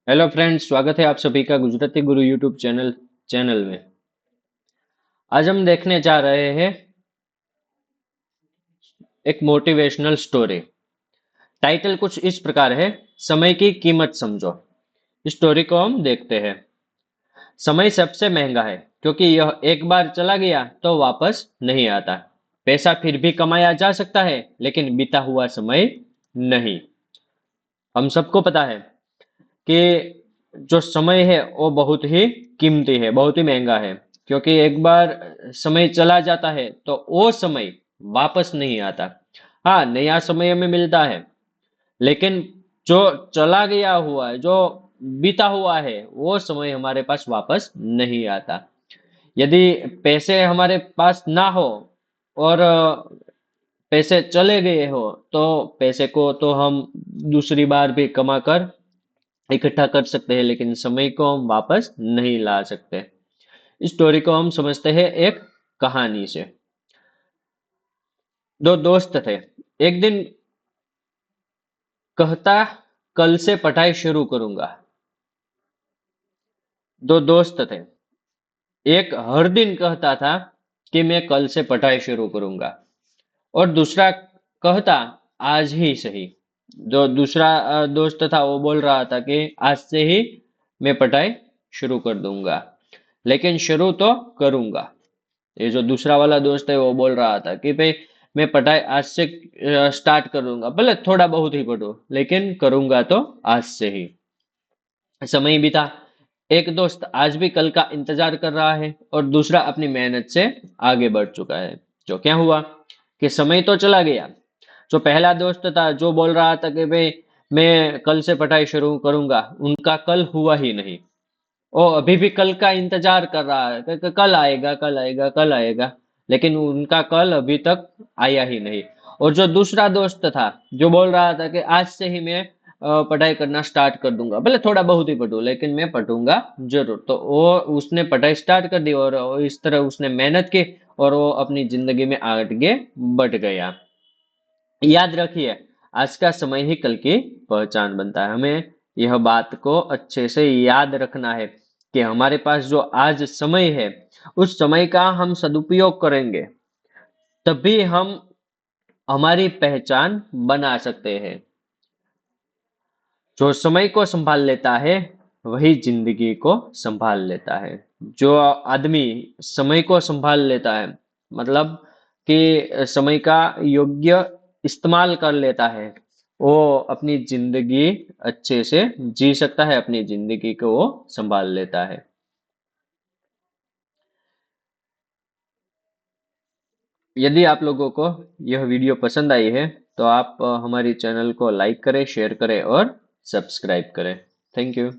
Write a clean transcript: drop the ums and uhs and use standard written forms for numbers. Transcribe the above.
Hello friends, स्वागत है आप सभी का गुजराती गुरु यूट्यूब चैनल में। आज हम देखने जा रहे हैं एक मोटिवेशनल स्टोरी। टाइटल कुछ इस प्रकार है, समय की कीमत समझो। इस स्टोरी को हम देखते हैं। समय सबसे महंगा है क्योंकि यह एक बार चला गया तो वापस नहीं आता। पैसा फिर भी कमाया जा सकता है, लेकिन बीता हुआ समय नहीं। हम सबको पता है कि जो समय है वो बहुत ही कीमती है, बहुत ही महंगा है। क्योंकि एक बार समय चला जाता है तो वो समय वापस नहीं आता। हाँ, नया समय हमें मिलता है, लेकिन जो चला गया हुआ है, जो बीता हुआ है, वो समय हमारे पास वापस नहीं आता। यदि पैसे हमारे पास ना हो और पैसे चले गए हो, तो पैसे को तो हम दूसरी बार भी कमा कर इकट्ठा कर सकते हैं, लेकिन समय को हम वापस नहीं ला सकते। इस स्टोरी को हम समझते हैं एक कहानी से। दो दोस्त थे। एक दिन कहता, कल से पढ़ाई शुरू करूंगा। दो दोस्त थे। एक हर दिन कहता था कि मैं कल से पढ़ाई शुरू करूंगा, और दूसरा कहता, आज ही सही। जो दूसरा दोस्त था वो बोल रहा था कि आज से ही मैं पढ़ाई शुरू कर दूंगा, लेकिन शुरू तो करूंगा। ये जो दूसरा वाला दोस्त है वो बोल रहा था कि भाई मैं पढ़ाई आज से स्टार्ट कर दूंगा, भले थोड़ा बहुत ही पढ़ूं, लेकिन करूंगा तो आज से ही। समय बीता। एक दोस्त आज भी कल का इंतजार कर रहा है और दूसरा अपनी मेहनत से आगे बढ़ चुका है। जो क्या हुआ कि समय तो चला गया। जो पहला दोस्त था, जो बोल रहा था कि भाई मैं कल से पढ़ाई शुरू करूंगा, उनका कल हुआ ही नहीं। वो अभी भी कल का इंतजार कर रहा है कि कल आएगा, कल आएगा, कल आएगा, लेकिन उनका कल अभी तक आया ही नहीं। और जो दूसरा दोस्त था, जो बोल रहा था कि आज से ही मैं पढ़ाई करना स्टार्ट कर दूंगा, भले थोड़ा बहुत ही पढ़ूं, लेकिन मैं पढ़ूंगा जरूर, तो वो उसने पढ़ाई स्टार्ट कर दी और इस तरह उसने मेहनत की और वो अपनी जिंदगी में आगे बढ़ गया। याद रखिए, आज का समय ही कल की पहचान बनता है। हमें यह बात को अच्छे से याद रखना है कि हमारे पास जो आज समय है, उस समय का हम सदुपयोग करेंगे, तभी हम हमारी पहचान बना सकते हैं। जो समय को संभाल लेता है, वही जिंदगी को संभाल लेता है। जो आदमी समय को संभाल लेता है, मतलब कि समय का योग्य इस्तेमाल कर लेता है, वो अपनी जिंदगी अच्छे से जी सकता है, अपनी जिंदगी को वो संभाल लेता है। यदि आप लोगों को यह वीडियो पसंद आई है, तो आप हमारी चैनल को लाइक करें, शेयर करें और सब्सक्राइब करें। Thank you.